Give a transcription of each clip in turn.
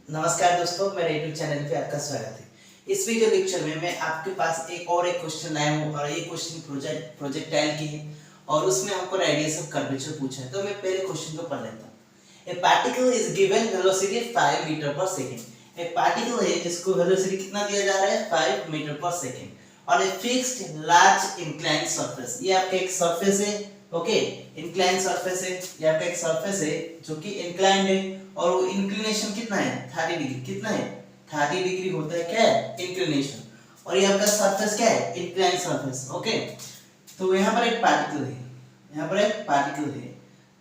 नमस्कार दोस्तों, मेरे YouTube चैनल पे आपका स्वागत है। इस वीडियो लेक्चर में मैं आपके पास एक क्वेश्चन लाया हूँ और ये क्वेश्चन प्रोजेक्टाइल की है और उसमें हमको रेडियस ऑफ कर्वेचर पूछा है। तो मैं पहले क्वेश्चन को पढ़ लेता हूँ। A particle is given velocity 5 metre per second. एक पार्टिकल है जिसको वेलोसिटी कितना दिया जा रहा है, 5 metre per second on a fixed large inclined surface. ये आपका एक सरफेस है, ओके, इंक्लाइंड सरफेस है। ये आपका एक सरफेस है जो कि इंक्लाइंड है और वो इंक्लिनेशन कितना है, 30 डिग्री। कितना है, 30 डिग्री होता है क्या है, इंक्लिनेशन। और ये आपका सरफेस क्या है, इंक्लाइंड सरफेस, ओके। तो यहाँ पर एक पार्टिकल है, यहाँ पर एक पार्टिकल है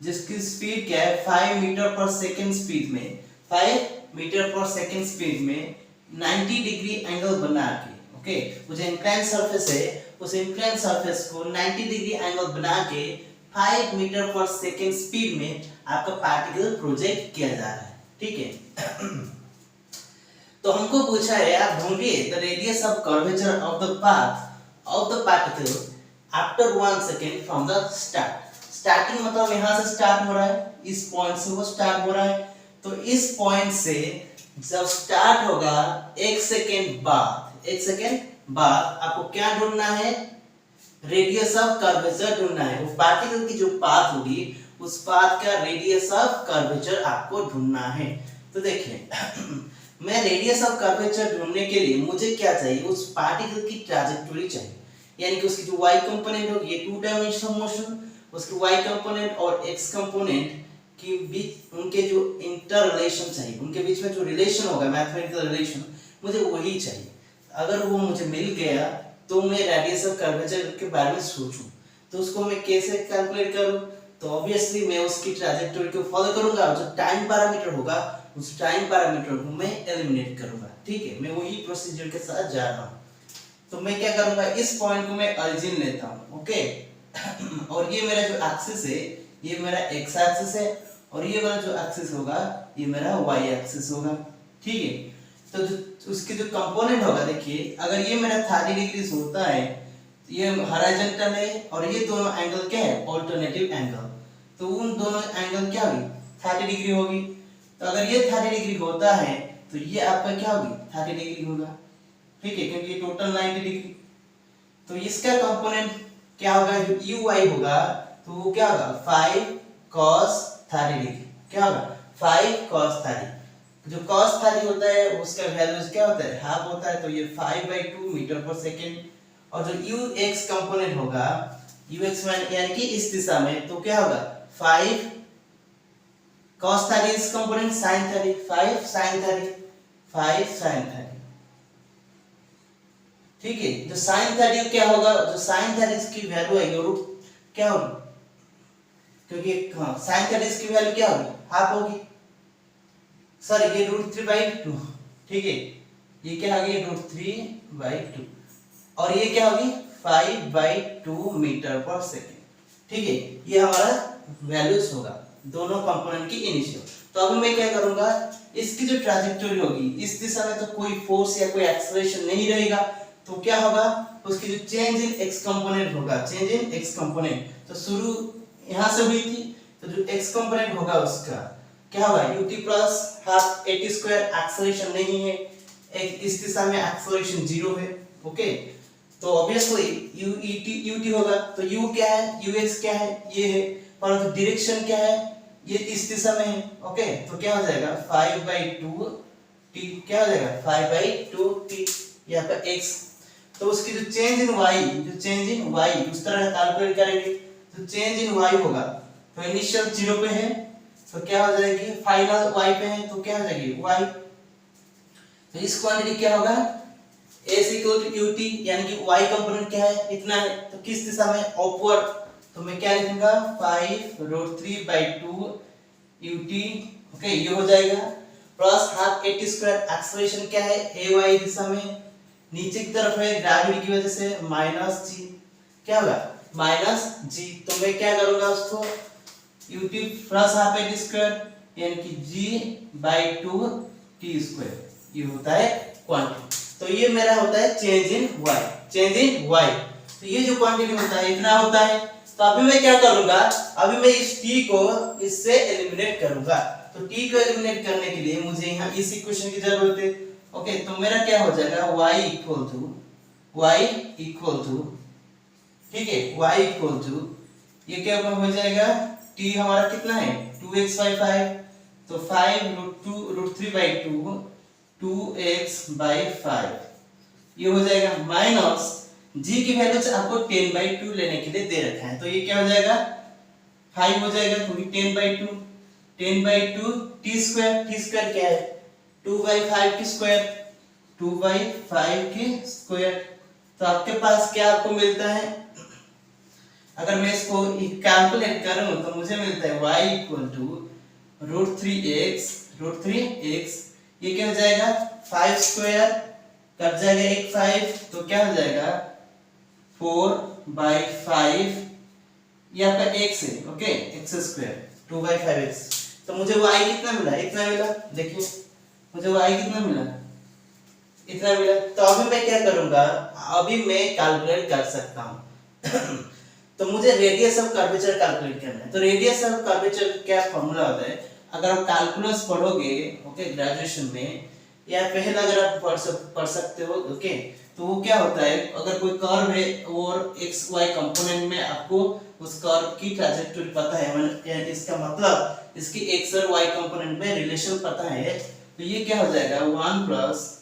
जिसकी स्पीड क्या है, 5 मीटर पर सेकेंड स्पीड में, 5 मीटर पर सेकेंड स्पीड में 90 डिग्री एंगल बना के, ओके, वो जो इंक्लाइंड सरफेस है उस इंक्लाइंड सरफेस को 90 डिग्री एंगल बना के 5 मीटर पर सेकेंड स्पीड में आपका पार्टिकल प्रोजेक्ट किया जा रहा है, ठीक है। तो हमको पूछा है, आप ढूंढिए the radius of curvature of the path of the particle after 1 second from the start. Starting मतलब यहाँ से स्टार्ट हो रहा है, इस पॉइंट से वो स्टार्ट हो रहा है। तो इस पॉइंट से जब स्टार्ट होगा 1 सेकेंड बाद, 1 सेकेंड बाद आपको क्या ढूंढना है, रेडियस ऑफ कर्वेचर ढूंढना है। वो पार्टिकल की जो पाथ होगी उस पाथ का रेडियस ऑफ कर्वेचर आपको ढूंढना है। तो देखिए मैं रेडियस ऑफ कर्वेचर ढूंढने के लिए मुझे क्या चाहिए, उस पार्टिकल की ट्रैजेक्टोरी चाहिए, यानी कि उसकी जो y कंपोनेंट होगी, ये 2 डायमेंशनल मोशन, उसकी y कंपोनेंट और x कंपोनेंट के बीच उनके जो इंटर रिलेशन चाहिए, उनके बीच में जो रिलेशन होगा, मैथमेटिकल रिलेशन, मुझे वही चाहिए। अगर वो मुझे मिल गया तो मैं रेडियस ऑफ कर्वेचर के बारे में सोचूं, तो उसको मैं कैसे कैलकुलेट करूं, तो ऑब्वियसली मैं उसकी ट्रैजेक्टोरी को फॉलो करूंगा। जो टाइम पैरामीटर होगा उस टाइम पैरामीटर को मैं एलिमिनेट करूंगा, ठीक है। मैं वही प्रोसीजर के साथ जा रहा हूं। तो मैं क्या करूंगा, इस पॉइंट को मैं ओरिजिन लेता हूं, ओके। और ये मेरा जो एक्सिस है ये मेरा x एक्सिस है और ये वाला जो एक्सिस होगा ये मेरा y एक्सिस होगा, ठीक है। तो जो उसके जो कंपोनेंट होगा, देखिए अगर ये मेरा 30 डिग्री होता है, ये हॉरिजॉन्टल है और ये दोनों एंगल क्या है, अल्टरनेटिव एंगल, तो उन दोनों एंगल क्या होगी, 30 डिग्री होगी। तो अगर ये 30 डिग्री होता है तो ये आपका क्या होगी, 30 डिग्री होगा, ठीक है, क्योंकि ये टोटल 90 डिग्री। तो इसका कंपोनेंट क्या होगा, जो uy होगा तो वो क्या होगा, 5 cos 30 डिग्री, क्या होगा, 5 cos 30। जो cos 30 होता है उसका वैल्यू क्या होता है, हाफ होता है, तो ये 5/2 मीटर पर सेकेंड। और जो ux कंपोनेंट होगा, ux यानी कि इस दिशा में, तो क्या होगा, 5 cos 30 इस कंपोनेंट sin 30, 5 sin 30, 5 sin 30, ठीक है। जो sin 30 क्या होगा, जो sin 30 की वैल्यू है रूट क्या होगी, क्योंकि हाँ sin 30 की वैल्यू क्या होगी, हाफ होगी, सॉरी ये √3/2, ठीक है। ये क्या आ गई, √3/2 और ये क्या होगी, 5/2 मीटर पर सेकेंड, ठीक है। ये हमारा वैल्यूज होगा दोनों कंपोनेंट की इनिशियल। तो अब मैं क्या करूंगा, इसकी जो ट्रैजेक्टोरी होगी, इस दिशा में तो कोई फोर्स या कोई एक्सेलरेशन नहीं रहेगा, तो क्या होगा, उसकी जो चेंज इन x कंपोनेंट होगा, चेंज इन x कंपोनेंट, तो शुरू यहां से हुई थी, तो जो x कंपोनेंट होगा उसका क्या होगा, ut plus half at square, acceleration नहीं है, एक इस दिशा में एक्सेलरेशन 0 है, ओके। तो ऑब्वियसली ut होगा, तो u क्या है, ux क्या है, ये है, परंतु डायरेक्शन क्या है, ये इस दिशा में है, ओके। तो क्या हो जाएगा, 5/2 t, क्या हो जाएगा, 5/2 t, यहाँ पर x। तो उसकी जो चेंज इन y उस तरह कैलकुलेट करेंगे, तो चेंज इन y होगा, तो इनिशियल 0 पे है, तो क्या हो जाएगी, फाइनल y पे है, तो क्या हो जाएगी y। तो इस क्वांटिटी क्या होगा, s = ut, यानी कि y कंपोनेंट क्या है, इतना है, तो किस दिशा में, अपवर्ड, तो मैं क्या लिखूंगा, 5√3/2 ut, ओके, ये हो जाएगा, plus half at square, acceleration क्या है, ay दिशा में, नीचे की तरफ है ग्रेविटी की वजह से, -g, क्या होगा, -g। तो मैं क्या करूंगा, उसको ut plus half at square यानी कि g/2 t स्क्वायर, ये होता है क्वांटिटी। तो ये मेरा होता है change in y, change in y। तो ये जो क्वांटिटी होता है इतना होता है। तो अभी मैं क्या करूंगा, अभी मैं इस t को इससे एलिमिनेट करूंगा, तो t को एलिमिनेट करने के लिए मुझे यहाँ इस इक्वेशन की जरूरत है। ओके, तो मेरा क्या हो जाएगा y इक्वल टू ठीक है y इक्वल टू ये क्या हो जाएगा t हमारा कितना है 2x बाई 5, तो 5√2√3/2 2x बाई 5 ये हो जाएगा माइनस g की वैल्यू आपको 10/2 लेने के लिए दे रखा है, तो ये क्या हो जाएगा 5 हो जाएगा क्योंकि 10/2 t स्क्वायर क्या है 2/5 की स्क्वायर 2/5 की स्क्वायर। तो आपके पास क्या आपको मिलता है, अगर मैं इसको कैलकुलेट करूं तो मुझे मिलता है y इक्वल टू √3x ये क्या हो जाएगा 5 स्क्वायर कट जाएगा एक 5 तो क्या हो जाएगा 4/5 ये आपका x है। ओके, x स्क्वायर 2/5x, तो मुझे y कितना मिला इतना मिला, देखिए मुझे y कितना मिला इतना मिला। तो अभी मैं क्या करूंगा, अभी मैं कैलकुलेट कर सकता हूं तो मुझे रेडियस ऑफ कर्वेचर कैलकुलेट करना है। तो रेडियस ऑफ कर्वेचर क्या फॉर्मूला होता है, अगर आप कैलकुलस पढ़ोगे ओके ग्रेजुएशन में या पहले अगर आप पढ़ सकते हो ओके, तो वो क्या होता है अगर कोई कर्व है और एक्स वाई कंपोनेंट में आपको उस कर्व की ट्रैजेक्टोरी पता है, इसका मतलब इसकी एक्स और वाई कंपोनेंट में रिलेशन पता है, तो ये क्या हो जाएगा 1 plus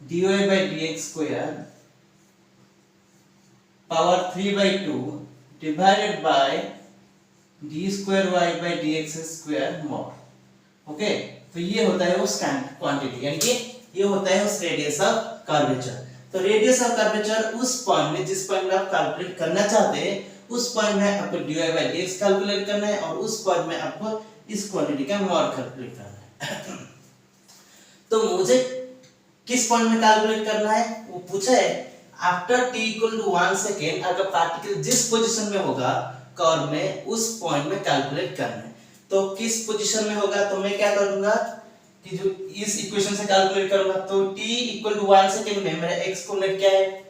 dy/dx square power 3/2 divided by d square y/dx square mode. Okay, तो ये होता है उस क्वांटिटी, यानी कि ये होता है उस रेडियस ऑफ कर्वेचर। तो रेडियस ऑफ कर्वेचर उस पॉइंट में जिस पॉइंट में आप कैलकुलेट करना चाहते हैं उस पॉइंट में आपको dy/dx कैलकुलेट करना है और उस पॉइंट में आपको इस क्वांटिटी का मोड कैलकुलेट करना है तो मुझे किस पॉइंट में कैलकुलेट करना है वो पूछा है, after t equal to 1 second अगर पार्टिकल जिस पोजीशन में होगा कर्व में उस पॉइंट में कैलकुलेट करना है। तो किस पोजीशन में होगा, तो मैं क्या करूंगा कि जो इस इक्वेशन से कैलकुलेट करूंगा, तो t इक्वल टू 1 सेकेंड में मेरा x कोऑर्डिनेट क्या है,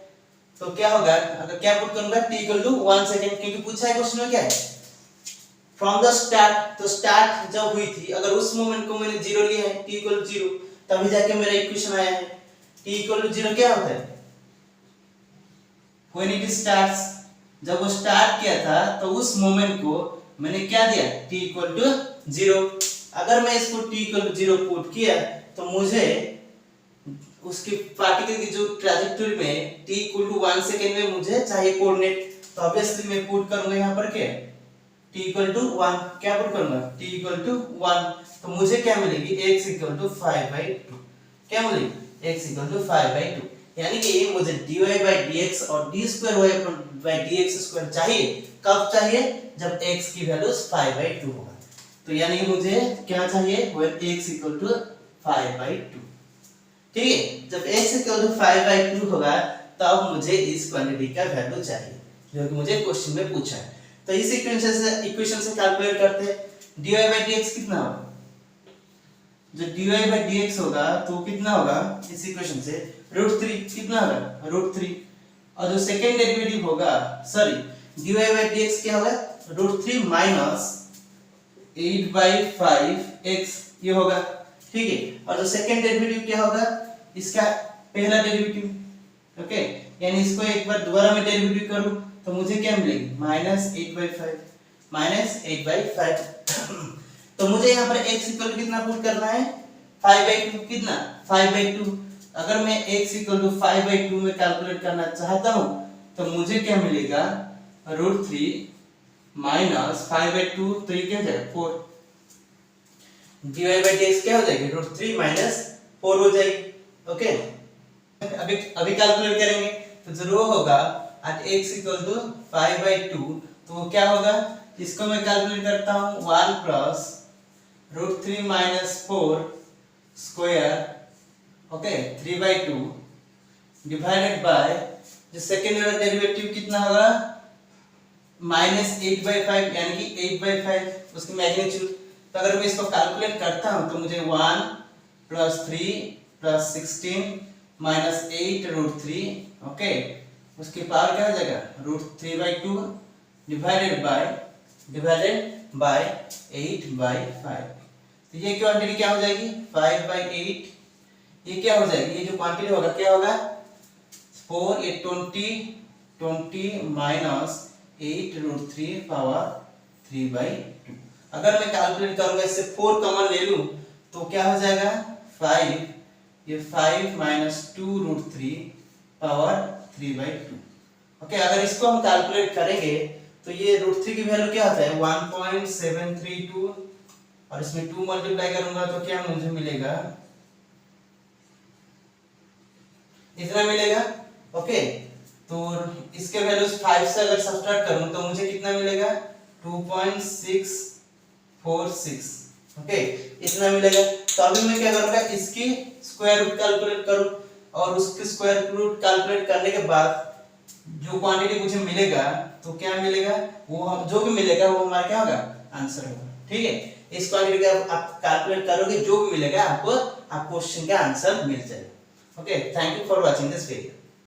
तो क्या होगा अगर क्या पुट करूंगा t इक्वल टू 1 सेकेंड, क्योंकि पूछा है क्वेश्चन में क्या है फ्रॉम द स्टार्ट, तो स्टार्ट जब हुई थी अगर उस मोमेंट को मैंने 0 लिया है t इक्वल टू 0 तभी जाके मेरा इक्वेशन आया है। t इक्वल टू 0 क्या होता है व्हेन इट स्टार्ट्स, जब वो स्टार्ट किया था तो उस मोमेंट को मैंने क्या दिया t इक्वल टू 0। अगर मैं इसको t इक्वल टू 0 पुट किया तो मुझे उसकी पार्टिकल की जो ट्रैजेक्टोरी में t इक्वल टू 1 सेकेंड में मुझे चाहिए कोऑर्डिनेट, तो ऑब्वियसली मैं पुट करूंगा यहाँ पर क्या t इक्वल टू 1, क्या पुट करूंगा t इक्वल टू 1, तो मुझे क्या मिलेगी x इक्वल टू 5/2, क्या मिलेगी x इक्वल टू 5/2, यानी कि ये मुझे dy/dx और d स्क्वायर y/dx स्क्वायर चाहिए, कब चाहिए जब x की वैल्यू 5/2 होगा। तो यानी कि मुझे क्या चाहिए when x इक्वल टू 5/2, ठीक है, जब x इक्वल टू 5/2 होगा तब मुझे इस क्वांटिटी का वैल्यू चाहिए जो कि मुझे क्वेश्चन में पूछा है। तो इस इक्वेशन से कैलकुलेट करते हैं dy/dx कितना होगा, जो dy/dx होगा तो कितना होगा इस इक्वेशन से √3 कितना होगा √3, और जो सेकंड डेरिवेटिव होगा सॉरी dy/dx क्या होगा √3 माइनस 8/5x ये होगा, ठीक है, और जो सेकंड डेरिवेटिव क्या होगा इसका पहला डेरिवेटिव। ओके, यानी इसको एक बार दोबारा मैं डेरिवेटिव करूं तो मुझे क्या मिलेगी -8/5 तो मुझे यहाँ पर x इक्वल कितना पुट करना है 5/2, कितना 5/2। अगर मैं x इक्वल टू 5/2 में कैलकुलेट करना चाहता हूँ तो मुझे क्या मिलेगा √3 माइनस 5/2, तो ये क्या हो जाएगा 4, dy/dx क्या हो जाएगी √3 माइनस 4 हो जाएगी। ओके, अभी कैलकुलेट करेंगे तो जो रो होगा at x इक्वल टू 5/2 तो वो क्या होगा, इसको मैं कैलकुलेट करता हूँ 1 plus √3 minus 4 square okay 3/2 divided by जो सेकेंड वाला डेरिवेटिव कितना होगा -8/5 यानी कि 8/5 उसकी मैग्नीट्यूड। तो अगर मैं इसको कैलकुलेट करता हूं तो मुझे 1 प्लस 3 प्लस 16 माइनस 8√3 ओके उसकी पावर क्या हो जाएगा √3/2 डिवाइडेड बाय 8/5। तो ये क्वांटिटी क्या हो जाएगी 5/8। ये क्या हो जाएगी, ये जो क्वांटिटी होगा क्या होगा 4 8 20 माइनस 8√3 पावर 3/2। अगर मैं कैलकुलेट करूंगा इससे 4 कॉमन ले लूं तो क्या हो जाएगा 5, ये 5 माइनस 2√3 पावर 3/2। ओके, अगर इसको हम कैलकुलेट करेंगे तो ये √3 की वैल्यू क्या आता है 1.732 और इसमें 2 मल्टीप्लाई करूंगा तो क्या मुझे मिलेगा, इतना मिलेगा। ओके, तो इसके वैल्यूज 5 से अगर सब्ट्रैक्ट करूं तो मुझे कितना मिलेगा 2.646। ओके, इतना मिलेगा। तो अभी मैं क्या करूंगा इसकी स्क्वायर रूट कैलकुलेट करूं और उसके स्क्वायर रूट कैलकुलेट करने के बाद जो क्वांटिटी मुझे मिलेगा तो क्या मिलेगा, वो हम जो भी मिलेगा वो हमारा क्या होगा आंसर होगा। ठीक है, इस क्वांटिटी का आप कैलकुलेट करोगे जो भी मिलेगा आपको, आप क्वेश्चन का आंसर मिल जाएगा। Okay, thank you for watching this video.